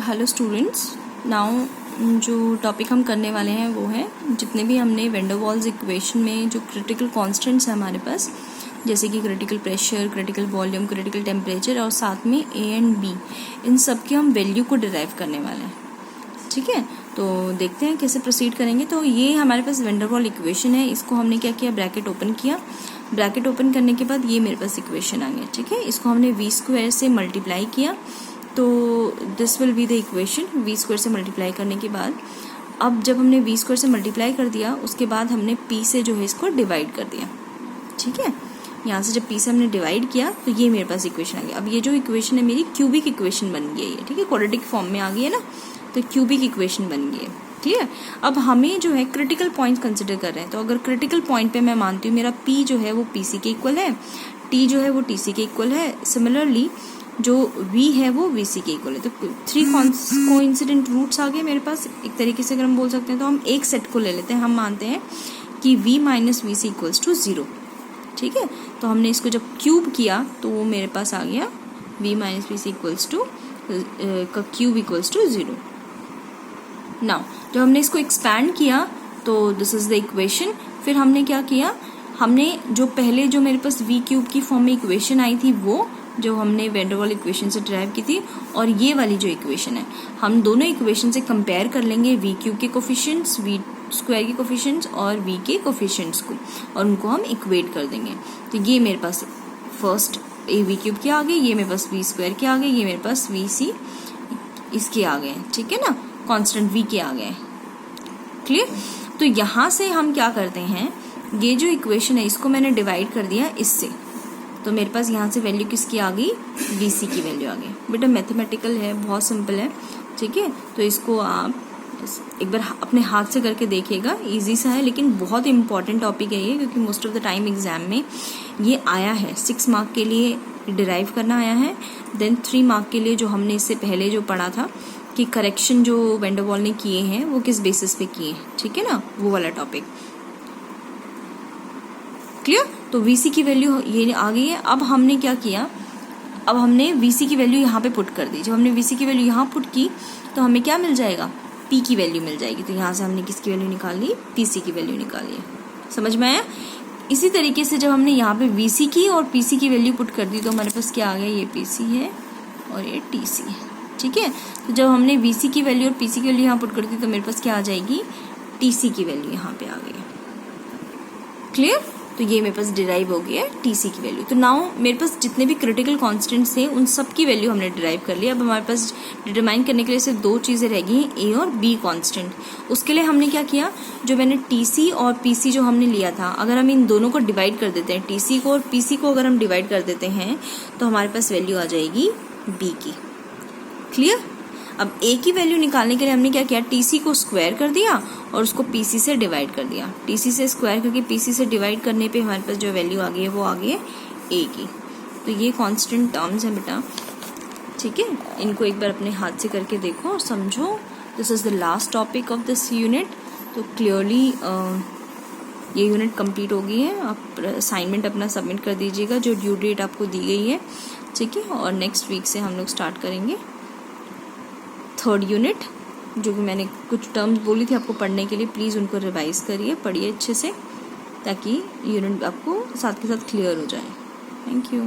Hello students, now जो topic हम करने वाले हैं वो है जितने भी हमने वैन डर वाल्स इक्वेशन में जो क्रिटिकल कांस्टेंट्स हैं हमारे पास, जैसे कि critical pressure, critical volume, critical temperature और साथ में ए एंड बी, इन सब के हम वैल्यू को डिराइव करने वाले हैं। ठीक है, तो देखते हैं कैसे प्रोसीड करेंगे। तो ये हमारे पास वैन डर वाल इक्वेशन है, इसको हमने क्या किया, ब्रैकेट ओपन किया। ब्रैकेट ओपन करने के बाद ये मेरे पास इक्वेशन आ गया। ठीक है, इसको हमने वी स्क्वायर से मल्टीप्लाई किया, तो this will be the equation. V square से मल्टीप्लाई करने के बाद, अब जब हमने वी स्क्वायर से मल्टीप्लाई कर दिया उसके बाद हमने पी से जो है इसको डिवाइड कर दिया। ठीक है, यहाँ से जब पी से हमने डिवाइड किया तो ये मेरे पास इक्वेशन आ गया। अब ये जो इक्वेशन है मेरी क्यूबिक इक्वेशन बन गई है। ठीक है, क्वाड्रेटिक फॉर्म में आ गई है ना, तो क्यूबिक इक्वेशन बन गई है। ठीक है, अब हमें जो है क्रिटिकल पॉइंट कंसिडर कर रहे हैं, तो अगर क्रिटिकल पॉइंट पे मैं मानती हूँ मेरा पी जो है वो पीसी के इक्वल है, टी जो है वो टीसी के इक्वल है, सिमिलरली जो v है वो vc के इक्वल है। तो 3 कोइंसिडेंट रूट्स आ गए मेरे पास। एक तरीके से अगर हम बोल सकते हैं तो हम एक सेट को ले लेते हैं, हम मानते हैं कि v minus V C equals to 0। ठीक है, तो हमने इसको जब क्यूब किया तो वो मेरे पास आ गया v minus V C equals to का क्यूब इक्वल्स टू 0। नाउ जब हमने इसको एक्सपैंड किया तो दिस इज द इक्वेशन। फिर हमने क्या किया, हमने जो पहले जो मेरे पास v क्यूब की फॉर्म में इक्वेशन आई थी वो जो हमने वैन डर वाल इक्वेशन से डिराइव की थी, और ये वाली जो इक्वेशन है हम दोनों इक्वेशन से कंपेयर कर लेंगे, वी क्यूब के कोफिशिएंट्स, वी स्क्वायर के कोफिशिएंट्स और वी के कोफिशिएंट्स को, और उनको हम इक्वेट कर देंगे। तो ये मेरे पास फर्स्ट ए वी क्यूब के आ गए, ये मेरे पास वी स्क्वायर के आ गए, ये मेरे पास वी सी इसके आ गए। ठीक है ना, कॉन्स्टेंट वी के आ गए। क्लियर? तो यहाँ से हम क्या करते हैं, ये जो इक्वेशन है इसको मैंने डिवाइड कर दिया इससे, तो मेरे पास यहाँ से वैल्यू किसकी आ गई, BC की वैल्यू आ गई। बेटा मैथमेटिकल है, बहुत सिंपल है। ठीक है, तो इसको आप एक बार अपने हाथ से करके देखिएगा, इजी सा है लेकिन बहुत इंपॉर्टेंट टॉपिक है ये, क्योंकि most of the time exam में ये आया है। 6 मार्क के लिए डिराइव करना आया है, देन 3 मार्क के लिए जो हमने इससे पहले जो पढ़ा था कि करेक्शन जो वैन डर वाल ने किए हैं वो किस बेसिस पे किए हैं। ठीक है ना, वो वाला टॉपिक क्लियर। तो VC की वैल्यू ये आ गई है। अब हमने क्या किया, अब हमने VC की वैल्यू यहाँ पे पुट कर दी। जब हमने VC की वैल्यू यहाँ पुट की तो हमें क्या मिल जाएगा, P की वैल्यू मिल जाएगी। तो यहाँ से हमने किसकी वैल्यू निकाली, PC की वैल्यू निकाली है। समझ में आया? इसी तरीके से जब हमने यहाँ पे VC की और PC की वैल्यू पुट कर दी तो हमारे पास क्या आ गया, ये PC है और ये TC है। ठीक है, तो जब हमने VC की वैल्यू और PC की वैल्यू यहाँ पुट कर दी तो मेरे पास क्या आ जाएगी, TC की वैल्यू यहाँ पे आ गई। क्लियर? तो ये मेरे पास डिराइव हो गया है TC की वैल्यू। तो नाउ मेरे पास जितने भी क्रिटिकल कांस्टेंट्स थे उन सब की वैल्यू हमने डिराइव कर लिया। अब हमारे पास डिटरमाइन करने के लिए सिर्फ 2 चीज़ें रह गई हैं, A और B कांस्टेंट। उसके लिए हमने क्या किया, जो मैंने TC और PC जो हमने लिया था, अगर हम इन दोनों को डिवाइड कर देते हैं, TC को और PC को अगर हम डिवाइड कर देते हैं तो हमारे पास वैल्यू आ जाएगी B की। क्लियर? अब A की वैल्यू निकालने के लिए हमने क्या किया, TC को स्क्वायर कर दिया और उसको PC से डिवाइड कर दिया। TC से स्क्वायर करके PC से डिवाइड करने पे हमारे पास जो वैल्यू आ गई है वो आ गई है A की। तो ये कांस्टेंट टर्म्स हैं बेटा। ठीक है, इनको एक बार अपने हाथ से करके देखो और समझो। This is the last topic of this unit. तो क्लियरली ये यूनिट कंप्लीट हो गई है। आप असाइनमेंट अपना सबमिट कर दीजिएगा, जो ड्यू डेट आपको दी गई है। ठीक है, और नेक्स्ट वीक से हम लोग स्टार्ट करेंगे 3rd यूनिट, जो कि मैंने कुछ टर्म्स बोली थी आपको पढ़ने के लिए। प्लीज़ उनको रिवाइज करिए, पढ़िए अच्छे से, ताकि यूनिट आपको साथ के साथ क्लियर हो जाए। Thank you.